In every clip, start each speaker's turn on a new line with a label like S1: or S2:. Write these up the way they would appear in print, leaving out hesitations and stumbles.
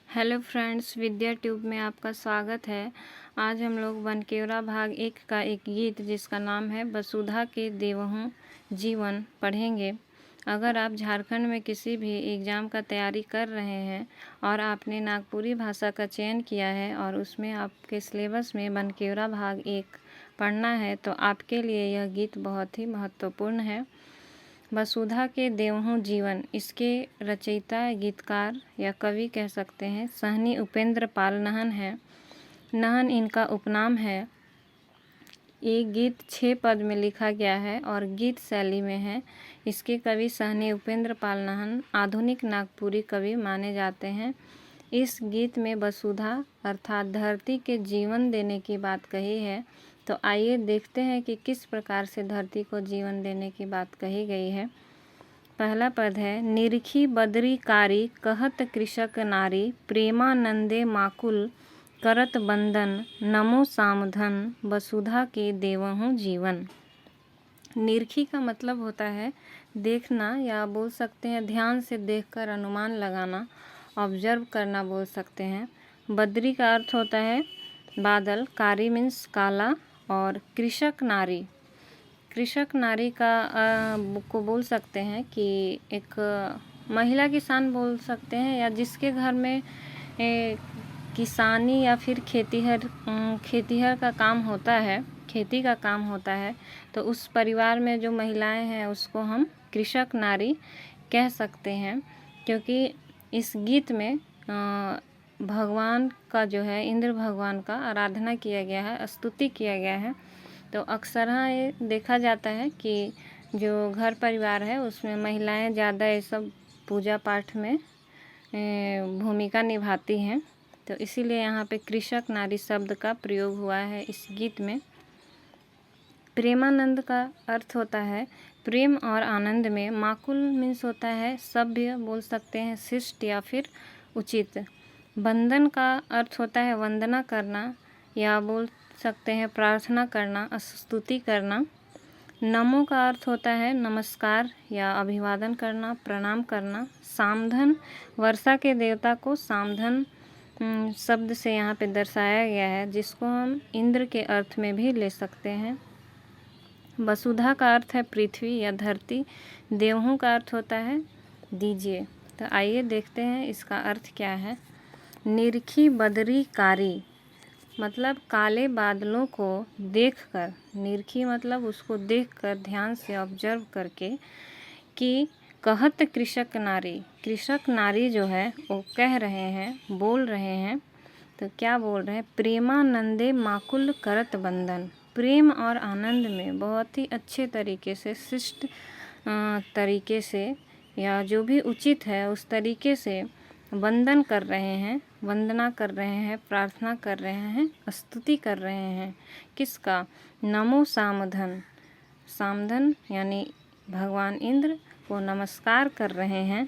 S1: Hello friends, विद्या tube में आपका स्वागत है। आज हम लोग बनकेवरा भाग 1 का एक गीत जिसका नाम है वसुधा के देवहूँ जीवन पढ़ेंगे। अगर आप झारखंड में किसी भी एग्ज़ाम का तैयारी कर रहे हैं और आपने नागपुरी भाषा का चयन किया है और उसमें आपके सिलेबस में बनकेवरा भाग 1 पढ़ना है तो आपके लिए यह गीत बहुत ही महत्वपूर्ण है। वसुधा के देवहूँ जीवन, इसके रचयिता गीतकार या कवि कह सकते हैं सहनी उपेंद्र पाल नहन है। नहन इनका उपनाम है। ये गीत 6 पद में लिखा गया है और गीत शैली में है। इसके कवि सहनी उपेंद्र पाल नहन आधुनिक नागपुरी कवि माने जाते हैं। इस गीत में वसुधा अर्थात धरती के जीवन देने की बात कही है। तो आइए देखते हैं कि किस प्रकार से धरती को जीवन देने की बात कही गई है। पहला पद है, निरखी बदरी कारी कहत कृषक नारी प्रेमानंदे माकुल करत बंदन नमो सामधन वसुधा के देवहूँ जीवन। निरखी का मतलब होता है देखना या बोल सकते हैं ध्यान से देखकर अनुमान लगाना, ऑब्जर्व करना बोल सकते हैं। बद्री का अर्थ होता है बादल, कारी मीन्स काला, और कृषक नारी, कृषक नारी का को बोल सकते हैं कि एक महिला किसान बोल सकते हैं या जिसके घर में किसानी या फिर खेतीहर का काम होता है, खेती का काम होता है, तो उस परिवार में जो महिलाएं हैं उसको हम कृषक नारी कह सकते हैं। क्योंकि इस गीत में भगवान का जो है इंद्र भगवान का आराधना किया गया है, स्तुति किया गया है। तो अक्सर ये देखा जाता है कि जो घर परिवार है उसमें महिलाएं ज़्यादा ये सब पूजा पाठ में भूमिका निभाती हैं। तो इसीलिए यहाँ पे कृषक नारी शब्द का प्रयोग हुआ है इस गीत में। प्रेमानंद का अर्थ होता है प्रेम और आनंद में। माकुल मीन्स होता है सभ्य बोल सकते हैं, शिष्ट या फिर उचित। बंदन का अर्थ होता है वंदना करना या बोल सकते हैं प्रार्थना करना, स्तुति करना। नमो का अर्थ होता है नमस्कार या अभिवादन करना, प्रणाम करना। सामधन, वर्षा के देवता को सामधन शब्द से यहाँ पे दर्शाया गया है, जिसको हम इंद्र के अर्थ में भी ले सकते हैं। वसुधा का अर्थ है पृथ्वी या धरती। देवहूँ का अर्थ होता है दीजिए। तो आइए देखते हैं इसका अर्थ क्या है। निरखी बदरी कारी मतलब काले बादलों को देखकर, निरखी मतलब उसको देखकर ध्यान से ऑब्जर्व करके, कि कहत कृषक नारी, कृषक नारी जो है वो कह रहे हैं, बोल रहे हैं। तो क्या बोल रहे हैं? प्रेमानंदे माकुल करत बंधन, प्रेम और आनंद में बहुत ही अच्छे तरीके से, शिष्ट तरीके से या जो भी उचित है उस तरीके से वंदन कर रहे हैं, वंदना कर रहे हैं, प्रार्थना कर रहे हैं, स्तुति कर रहे हैं। किसका? नमो सामधन, सामधन यानी भगवान इंद्र को नमस्कार कर रहे हैं,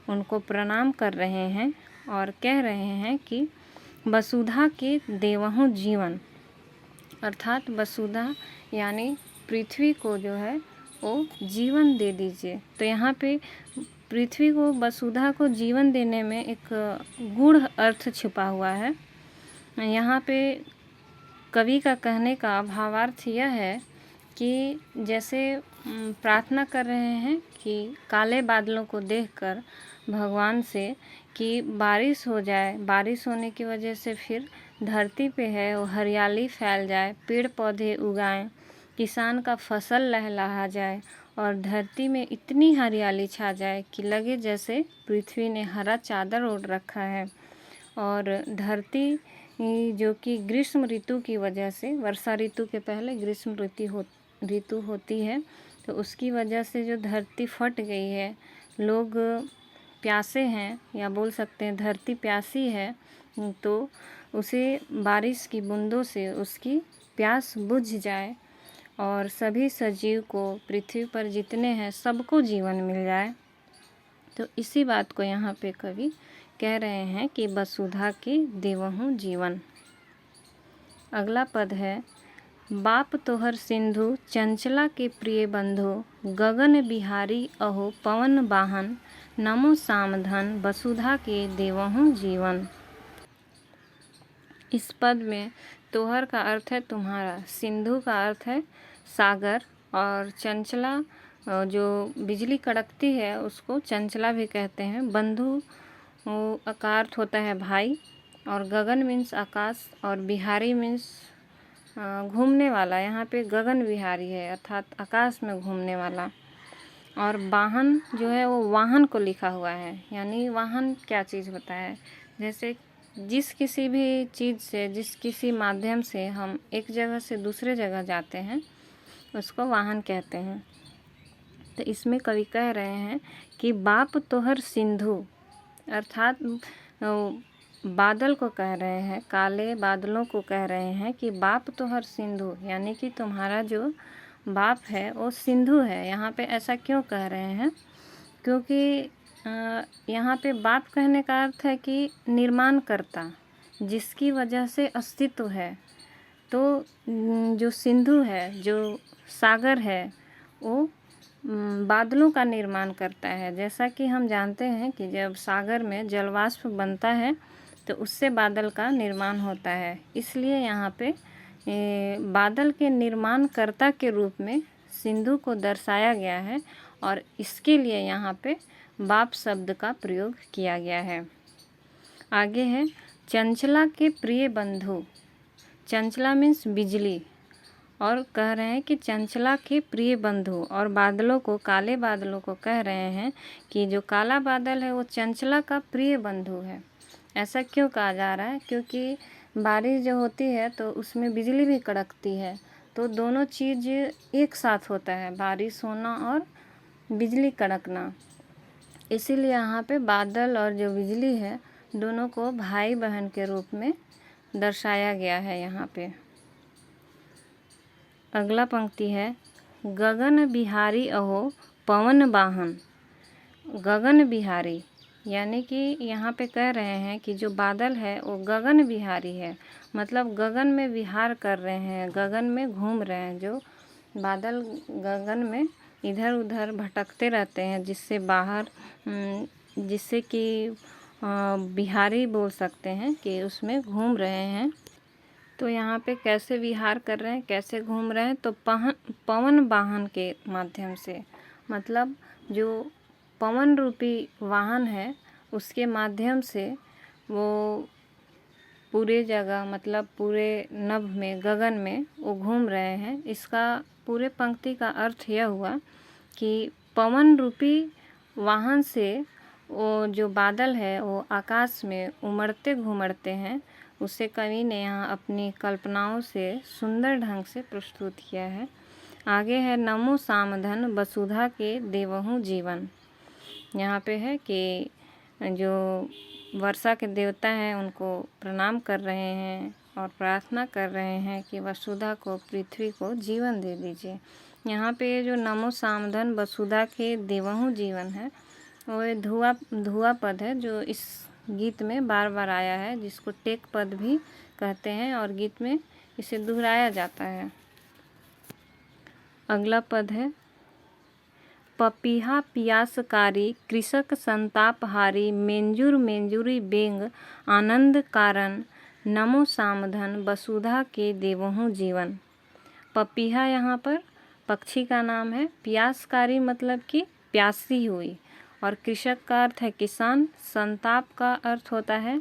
S1: उनको प्रणाम कर रहे हैं और कह रहे हैं कि वसुधा के देवहूँ जीवन, अर्थात वसुधा यानी पृथ्वी को जो है वो जीवन दे दीजिए। तो यहाँ पे पृथ्वी को, वसुधा को जीवन देने में एक गूढ़ अर्थ छिपा हुआ है। यहाँ पे कवि का कहने का भावार्थ यह है कि जैसे प्रार्थना कर रहे हैं कि काले बादलों को देखकर भगवान से कि बारिश हो जाए, बारिश होने की वजह से फिर धरती पे है वो हरियाली फैल जाए, पेड़ पौधे उगाएं, किसान का फसल लहलहा जाए और धरती में इतनी हरियाली छा जाए कि लगे जैसे पृथ्वी ने हरा चादर ओढ़ रखा है। और धरती जो कि ग्रीष्म ऋतु की वजह से, वर्षा ऋतु के पहले ग्रीष्म ऋतु होती है, तो उसकी वजह से जो धरती फट गई है, लोग प्यासे हैं या बोल सकते हैं धरती प्यासी है, तो उसे बारिश की बूंदों से उसकी प्यास बुझ जाए और सभी सजीव को, पृथ्वी पर जितने हैं सबको जीवन मिल जाए। तो इसी बात को यहाँ पे कवि कह रहे हैं कि वसुधा के देवहूँ जीवन। अगला पद है, बाप तोहर सिंधु चंचला के प्रिय बंधु गगन बिहारी अहो पवन वाहन नमो सामधन वसुधा के देवहूँ जीवन। इस पद में तोहर का अर्थ है तुम्हारा, सिंधु का अर्थ है सागर, और चंचला जो बिजली कड़कती है उसको चंचला भी कहते हैं। बंधु का अर्थ होता है भाई, और गगन मीन्स आकाश, और बिहारी मीन्स घूमने वाला। यहाँ पे गगन विहारी है अर्थात आकाश में घूमने वाला। और वाहन जो है वो वाहन को लिखा हुआ है, यानी वाहन क्या चीज़ होता है, जैसे जिस किसी भी चीज़ से, जिस किसी माध्यम से हम एक जगह से दूसरे जगह जाते हैं उसको वाहन कहते हैं। तो इसमें कवि कह रहे हैं कि बाप तोहर सिंधु, अर्थात बादल को कह रहे हैं, काले बादलों को कह रहे हैं कि बाप तोहर सिंधु, यानी कि तुम्हारा जो बाप है वो सिंधु है। यहाँ पे ऐसा क्यों कह रहे हैं, क्योंकि यहाँ पे बाप कहने का अर्थ है कि निर्माण करता, जिसकी वजह से अस्तित्व है। तो जो सिंधु है, जो सागर है, वो बादलों का निर्माण करता है। जैसा कि हम जानते हैं कि जब सागर में जलवाष्प बनता है तो उससे बादल का निर्माण होता है। इसलिए यहाँ पे बादल के निर्माणकर्ता के रूप में सिंधु को दर्शाया गया है, और इसके लिए यहाँ पे बाप शब्द का प्रयोग किया गया है। आगे है चंचला के प्रिय बंधु। चंचला मीन्स बिजली, और कह रहे हैं कि चंचला के प्रिय बंधु, और बादलों को, काले बादलों को कह रहे हैं कि जो काला बादल है वो चंचला का प्रिय बंधु है। ऐसा क्यों कहा जा रहा है, क्योंकि बारिश जो होती है तो उसमें बिजली भी कड़कती है, तो दोनों चीज़ एक साथ होता है, बारिश होना और बिजली कड़कना। इसीलिए यहाँ पे बादल और जो बिजली है दोनों को भाई बहन के रूप में दर्शाया गया है यहाँ पे। अगला पंक्ति है गगन बिहारी अहो पवन वाहन। गगन बिहारी यानी कि यहाँ पे कह रहे हैं कि जो बादल है वो गगन बिहारी है, मतलब गगन में विहार कर रहे हैं, गगन में घूम रहे हैं। जो बादल गगन में इधर उधर भटकते रहते हैं, जिससे कि बिहारी बोल सकते हैं कि उसमें घूम रहे हैं। तो यहाँ पे कैसे विहार कर रहे हैं, कैसे घूम रहे हैं, तो पवन वाहन के माध्यम से, मतलब जो पवन रूपी वाहन है उसके माध्यम से वो पूरे जगह, मतलब पूरे नभ में, गगन में वो घूम रहे हैं। इसका पूरे पंक्ति का अर्थ यह हुआ कि पवन रूपी वाहन से वो जो बादल है वो आकाश में उमड़ते घुमड़ते हैं। उसे कवि ने यहाँ अपनी कल्पनाओं से सुंदर ढंग से प्रस्तुत किया है। आगे है नमो सामधन वसुधा के देवहूँ जीवन। यहाँ पे है कि जो वर्षा के देवता हैं उनको प्रणाम कर रहे हैं और प्रार्थना कर रहे हैं कि वसुधा को, पृथ्वी को जीवन दे दीजिए। यहाँ पे जो नमो सामधन वसुधा के देवहूँ जीवन है वो धुआ पद है, जो इस गीत में बार बार आया है, जिसको टेक पद भी कहते हैं, और गीत में इसे दोहराया जाता है। अगला पद है पपीहा पियासकारी कृषक संतापहारी मेंजुर मेंजुरी बेंग आनंद कारण नमो सामधन वसुधा के देवहूँ जीवन। पपीहा यहाँ पर पक्षी का नाम है, पियासकारी मतलब कि प्यासी हुई, और कृषक का अर्थ है किसान, संताप का अर्थ होता है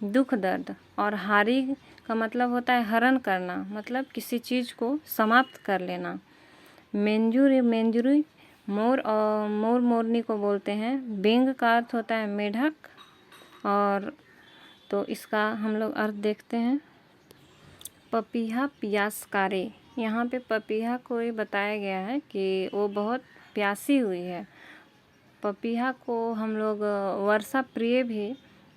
S1: दुख दर्द, और हारी का मतलब होता है हरण करना, मतलब किसी चीज़ को समाप्त कर लेना। मेंजुरी मेंजुरी मोर और मोर मोरनी को बोलते हैं। बेंग का अर्थ होता है मेढक, और तो इसका हम लोग अर्थ देखते हैं। पपीहा पियासकारी, यहाँ पे पपीहा को ये बताया गया है कि वो बहुत प्यासी हुई है। पपीहा को हम लोग वर्षा प्रिय भी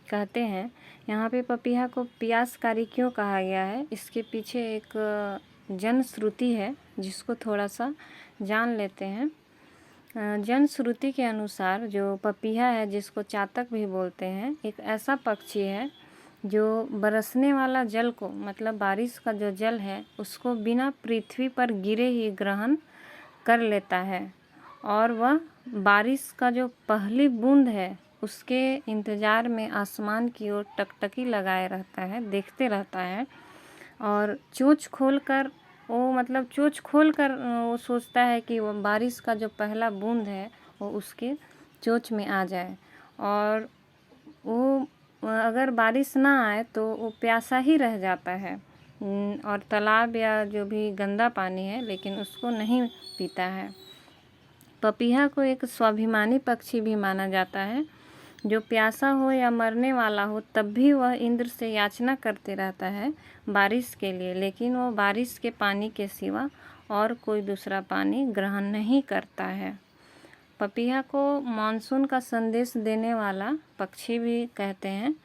S1: कहते हैं। यहाँ पे पपीहा को पियासकारी क्यों कहा गया है, इसके पीछे एक जनश्रुति है जिसको थोड़ा सा जान लेते हैं। जनश्रुति के अनुसार जो पपीहा है, जिसको चातक भी बोलते हैं, एक ऐसा पक्षी है जो बरसने वाला जल को, मतलब बारिश का जो जल है उसको बिना पृथ्वी पर गिरे ही ग्रहण कर लेता है, और वह बारिश का जो पहली बूंद है उसके इंतज़ार में आसमान की ओर टकटकी लगाए रहता है, देखते रहता है। और चोंच खोलकर वो सोचता है कि वो बारिश का जो पहला बूंद है वो उसके चोंच में आ जाए। और वो अगर बारिश ना आए तो वो प्यासा ही रह जाता है और तालाब या जो भी गंदा पानी है लेकिन उसको नहीं पीता है। पपीहा को एक स्वाभिमानी पक्षी भी माना जाता है। जो प्यासा हो या मरने वाला हो तब भी वह इंद्र से याचना करते रहता है बारिश के लिए, लेकिन वो बारिश के पानी के सिवा और कोई दूसरा पानी ग्रहण नहीं करता है। पपीहा को मानसून का संदेश देने वाला पक्षी भी कहते हैं,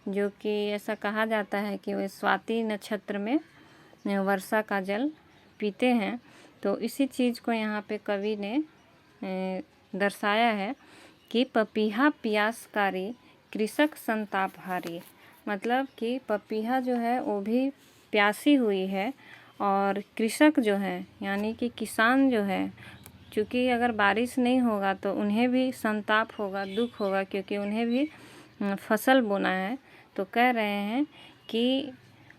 S1: जो कि ऐसा कहा जाता है कि वे स्वाति नक्षत्र में वर्षा का जल पीते हैं। तो इसी चीज़ को यहाँ पे कवि ने दर्शाया है कि पपीहा प्यासकारी कृषक संतापहारी। मतलब कि पपीहा जो है वो भी प्यासी हुई है और कृषक जो है यानी कि किसान जो है, क्योंकि अगर बारिश नहीं होगा तो उन्हें भी संताप होगा, दुख होगा, क्योंकि उन्हें भी फसल बोना है। तो कह रहे हैं कि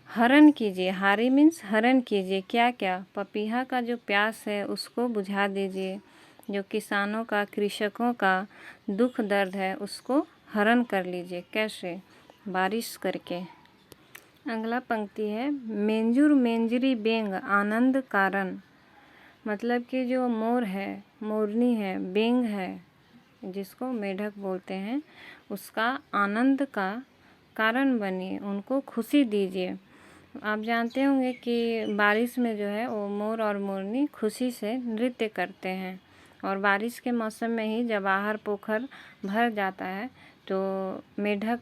S1: हरण कीजिए, हारी मीन्स हरण कीजिए। क्या क्या? पपीहा का जो प्यास है उसको बुझा दीजिए, जो किसानों का, कृषकों का दुख दर्द है उसको हरण कर लीजिए। कैसे? बारिश करके। अगला पंक्ति है, मेंजुर मेंजरी बेंग आनंद कारण। मतलब कि जो मोर है, मोरनी है, बेंग है जिसको मेढक बोलते हैं, उसका आनंद का कारण बनिए, उनको खुशी दीजिए। आप जानते होंगे कि बारिश में जो है वो मोर और मोरनी खुशी से नृत्य करते हैं। और बारिश के मौसम में ही जब आहर पोखर भर जाता है तो मेढक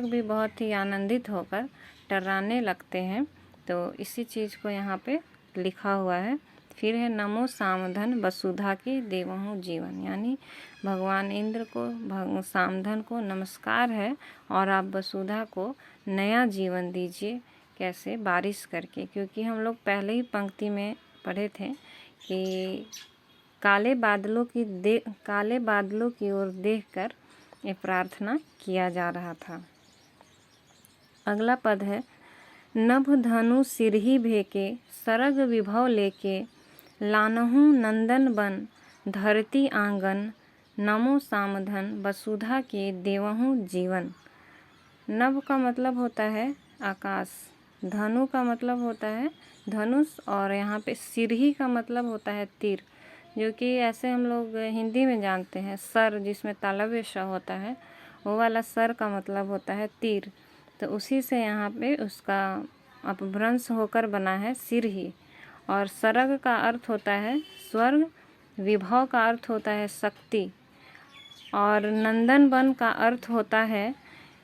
S1: भी बहुत ही आनंदित होकर टर्राने लगते हैं। तो इसी चीज़ को यहाँ पे लिखा हुआ है। फिर है, नमो सामधन वसुधा की देवहु जीवन। यानी भगवान इंद्र को, सामधन को नमस्कार है और आप वसुधा को नया जीवन दीजिए। कैसे? बारिश करके। क्योंकि हम लोग पहले ही पंक्ति में पढ़े थे कि काले बादलों की ओर देखकर ये प्रार्थना किया जा रहा था। अगला पद है, नभ धनु सिरही भेके सरग विभव लेके लानहु नंदन बन धरती आंगन नमो सामधन वसुधा के देवहु जीवन। नभ का मतलब होता है आकाश, धनु का मतलब होता है धनुष, और यहाँ पे सिरही का मतलब होता है तीर, जो कि ऐसे हम लोग हिंदी में जानते हैं सर, जिसमें तालव्य श होता है, वो वाला सर का मतलब होता है तीर। तो उसी से यहाँ पे उसका अपभ्रंश होकर बना है सिरही। और सरग का अर्थ होता है स्वर्ग, विभव का अर्थ होता है शक्ति, और नंदन वन का अर्थ होता है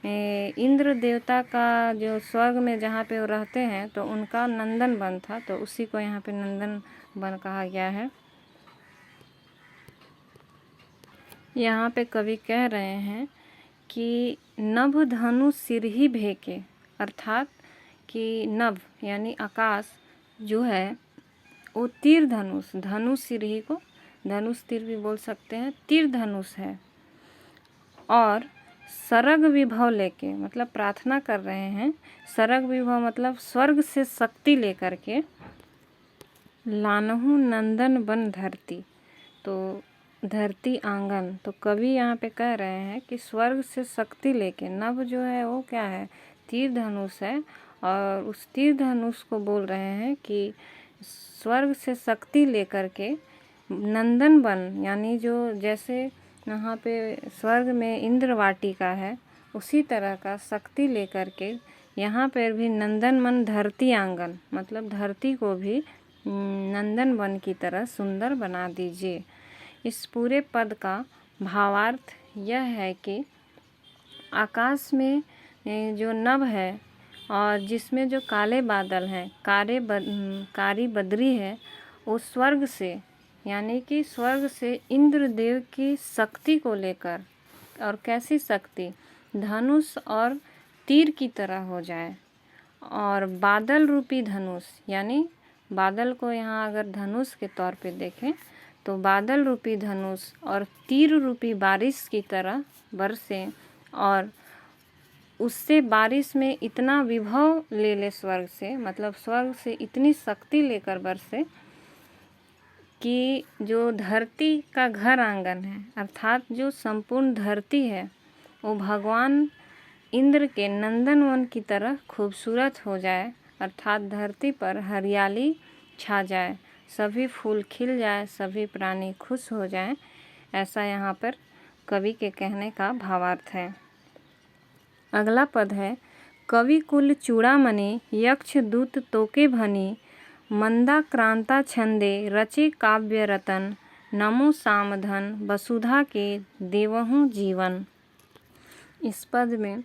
S1: इंद्र देवता का जो स्वर्ग में जहाँ पे वो रहते हैं तो उनका नंदन वन था, तो उसी को यहाँ पे नंदन वन कहा गया है। यहाँ पे कवि कह रहे हैं कि नभ धनु सिरही भेके, अर्थात कि नभ यानी आकाश जो है वो तीर धनुष, धनुष सिरही को धनुष तीर भी बोल सकते हैं, तीर धनुष है। और सरग विभव लेके, मतलब प्रार्थना कर रहे हैं, सरग विभव मतलब स्वर्ग से शक्ति लेकर के, लानहु नंदन बन धरती, तो धरती आंगन। तो कवि यहाँ पे कह रहे हैं कि स्वर्ग से शक्ति लेके, नभ जो है वो क्या है? तीर धनुष है, और उस तीर धनुष को बोल रहे हैं कि स्वर्ग से शक्ति लेकर के नंदन वन, यानी जो जैसे यहाँ पे स्वर्ग में इंद्र वाटिका है उसी तरह का शक्ति लेकर के यहाँ पर भी नंदन वन धरती आंगन, मतलब धरती को भी नंदन वन की तरह सुंदर बना दीजिए। इस पूरे पद का भावार्थ यह है कि आकाश में जो नभ है और जिसमें जो काले बादल हैं, कारी बदरी है, वो स्वर्ग से, यानी कि स्वर्ग से इंद्र देव की शक्ति को लेकर, और कैसी शक्ति? धनुष और तीर की तरह हो जाए। और बादल रूपी धनुष, यानी बादल को यहाँ अगर धनुष के तौर पे देखें तो बादल रूपी धनुष और तीर रूपी बारिश की तरह बरसे और उससे बारिश में इतना विभव ले ले स्वर्ग से, मतलब स्वर्ग से इतनी शक्ति लेकर बरसे कि जो धरती का घर आंगन है, अर्थात जो संपूर्ण धरती है, वो भगवान इंद्र के नंदनवन की तरह खूबसूरत हो जाए, अर्थात धरती पर हरियाली छा जाए, सभी फूल खिल जाए, सभी प्राणी खुश हो जाएं। ऐसा यहाँ पर कवि के कहने का भावार्थ है। अगला पद है, कवि कुल चूड़ामणि यक्ष दूत तोके भनी, मंदाक्रांता छंदे रचे काव्य रतन, नमो सामधन वसुधा के देवहूँ जीवन। इस पद में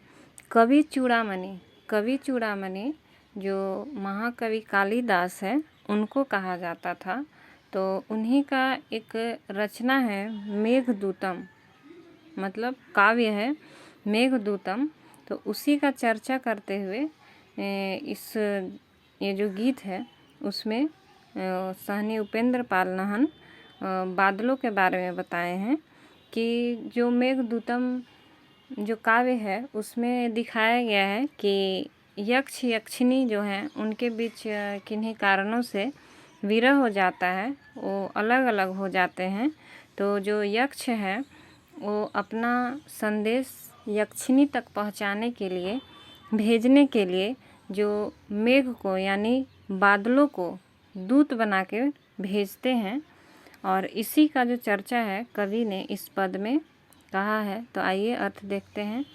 S1: कवि चूड़ामणि जो महाकवि कालिदास है उनको कहा जाता था। तो उन्हीं का एक रचना है मेघदूतम, मतलब काव्य है मेघदूतम। तो उसी का चर्चा करते हुए ये जो गीत है उसमें सहनी उपेंद्र पाल नाहन बादलों के बारे में बताए हैं कि जो मेघदूतम जो काव्य है उसमें दिखाया गया है कि यक्ष यक्षिणी जो हैं उनके बीच किन्हीं कारणों से विरह हो जाता है, वो अलग अलग हो जाते हैं। तो जो यक्ष है वो अपना संदेश यक्षिणी तक पहुंचाने के लिए, भेजने के लिए जो मेघ को यानी बादलों को दूत बना के भेजते हैं। और इसी का जो चर्चा है कवि ने इस पद में कहा है। तो आइए अर्थ देखते हैं।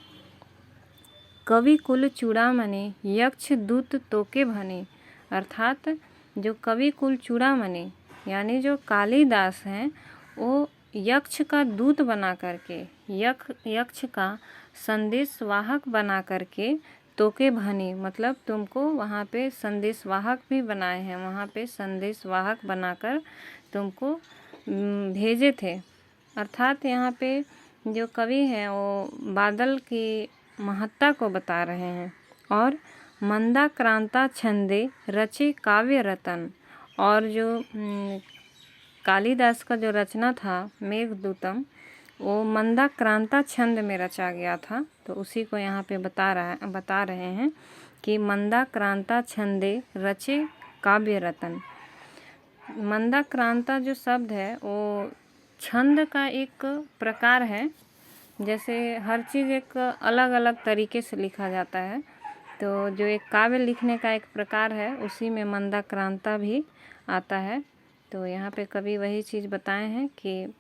S1: कवि कुल चूड़ामणि यक्ष दूत तोके भनी, अर्थात जो कवि कुल चूड़ामणि यानी जो कालिदास हैं वो यक्ष का दूत बना करके, यक्ष का संदेशवाहक बना करके तोके भनी, मतलब तुमको वहाँ पे संदेशवाहक भी बनाए हैं, वहाँ पे संदेशवाहक बनाकर तुमको भेजे थे। अर्थात यहाँ पे जो कवि हैं वो बादल की महत्ता को बता रहे हैं। और मंदाक्रांता छंदे रचे काव्य रतन, और जो कालिदास का जो रचना था मेघदूतम वो मंदाक्रांता छंद में रचा गया था। तो उसी को यहाँ पे बता रहे हैं कि मंदाक्रांता छंदे रचे काव्य रतन। मंदाक्रांता जो शब्द है वो छंद का एक प्रकार है। जैसे हर चीज़ एक अलग अलग तरीके से लिखा जाता है, तो जो एक काव्य लिखने का एक प्रकार है उसी में मंदाक्रांता भी आता है। तो यहाँ पे कवि वही चीज़ बताए हैं कि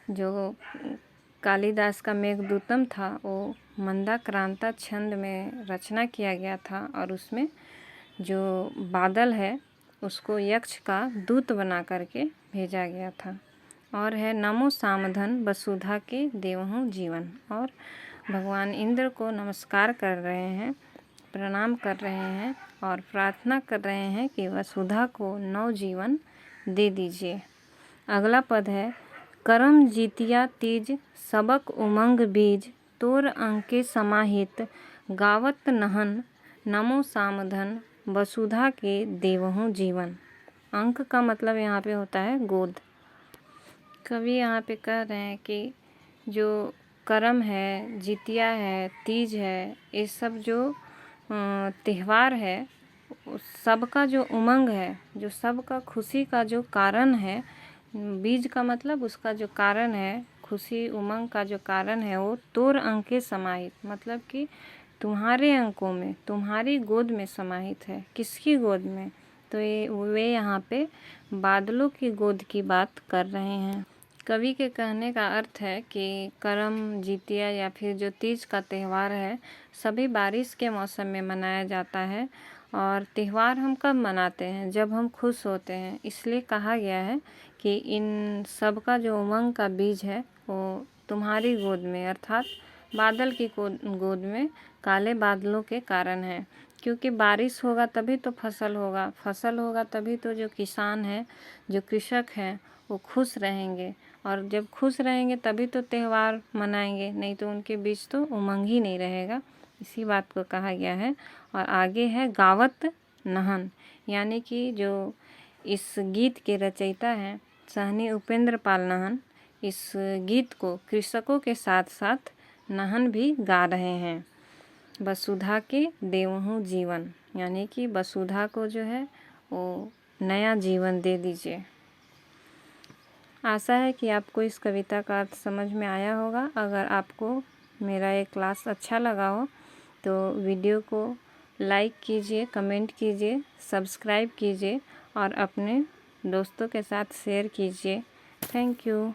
S1: जो कालिदास का मेघदूतम था वो मंदाक्रांता छंद में रचना किया गया था और उसमें जो बादल है उसको यक्ष का दूत बना करके भेजा गया था। और है नमो सामधन वसुधा के देवहूँ जीवन, और भगवान इंद्र को नमस्कार कर रहे हैं, प्रणाम कर रहे हैं और प्रार्थना कर रहे हैं कि वसुधा को नवजीवन दे दीजिए। अगला पद है, करम जीतिया तीज सबक उमंग बीज, तोर अंके समाहित गावत नहन, नमो सामधन वसुधा के देवहूँ जीवन। अंक का मतलब यहाँ पे होता है गोद। कवि यहाँ पे कह रहे हैं कि जो करम है, जितिया है, तीज है, ये सब जो त्यौहार है सबका जो उमंग है, जो सबका खुशी का जो कारण है, बीज का मतलब उसका जो कारण है, खुशी उमंग का जो कारण है वो तोर अंके समाहित, मतलब कि तुम्हारे अंकों में, तुम्हारी गोद में समाहित है। किसकी गोद में? तो ये वे यहाँ पे बादलों की गोद की बात कर रहे हैं। कवि के कहने का अर्थ है कि करम, जितिया या फिर जो तीज का त्यौहार है सभी बारिश के मौसम में मनाया जाता है। और त्यौहार हम कब मनाते हैं? जब हम खुश होते हैं। इसलिए कहा गया है कि इन सब का जो उमंग का बीज है वो तुम्हारी गोद में, अर्थात बादल की गोद में काले बादलों के कारण है। क्योंकि बारिश होगा तभी तो फसल होगा, फसल होगा तभी तो जो किसान है, जो कृषक हैं वो खुश रहेंगे, और जब खुश रहेंगे तभी तो त्यौहार मनाएंगे, नहीं तो उनके बीच तो उमंग ही नहीं रहेगा। इसी बात को कहा गया है। और आगे है गावत नहन, यानी कि जो इस गीत के रचयिता हैं साहनी उपेंद्र पाल नाहन इस गीत को कृषकों के साथ साथ नाहन भी गा रहे हैं। वसुधा के देवहूँ जीवन, यानी कि वसुधा को जो है वो नया जीवन दे दीजिए। आशा है कि आपको इस कविता का अर्थ समझ में आया होगा। अगर आपको मेरा ये क्लास अच्छा लगा हो तो वीडियो को लाइक कीजिए, कमेंट कीजिए, सब्सक्राइब कीजिए और अपने दोस्तों के साथ शेयर कीजिए। Thank you.